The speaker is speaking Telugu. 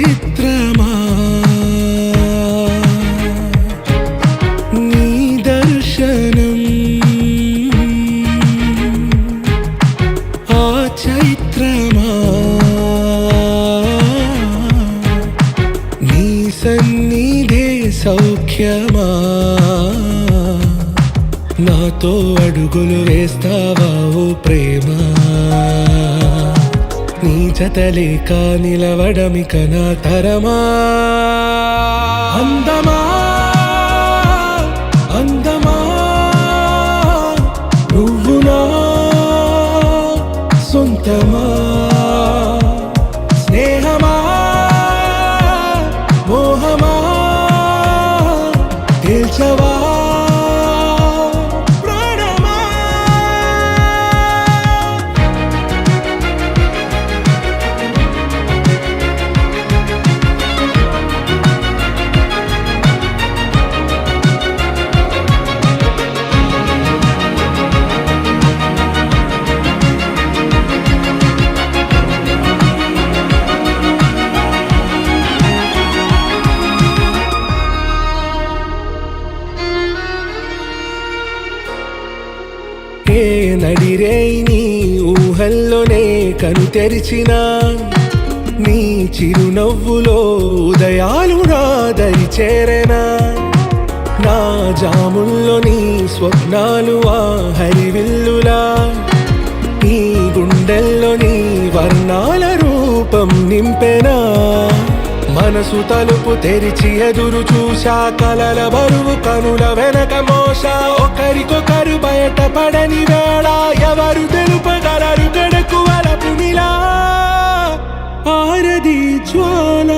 చిత్రమా నీ దర్శనం ఆ చైత్రమా నీ సన్నిధే సౌఖ్యమా నాతో అడుగులు వేస్తావా ఓ ప్రేమ నీ జతలేక నిలవడమిక నా తరమా అందమా అందమా నువ్వు నా సొంతమా స్నేహమా మోహమా తేల్చవా ఏ నడిరే నీ ఊహల్లోనే కను తెరిచిన నీ చిరునవ్వులో ఉదయాలు నా దరి చేరెనా నా జాముల్లో నీ స్వప్నాలు ఆ హరివిల్లులా నీ గుండెల్లో నీ వర్ణాల రూపం నింపెనా మనసు తలుపు తెరిచి ఎదురు చూశా కలల బరువు కనుల వెనక మోసా ఒకరికొకరు బయటపడని వేళ ఎవరు తెలుపగలరు గడకు వలపునిలా ఆరది జ్వాల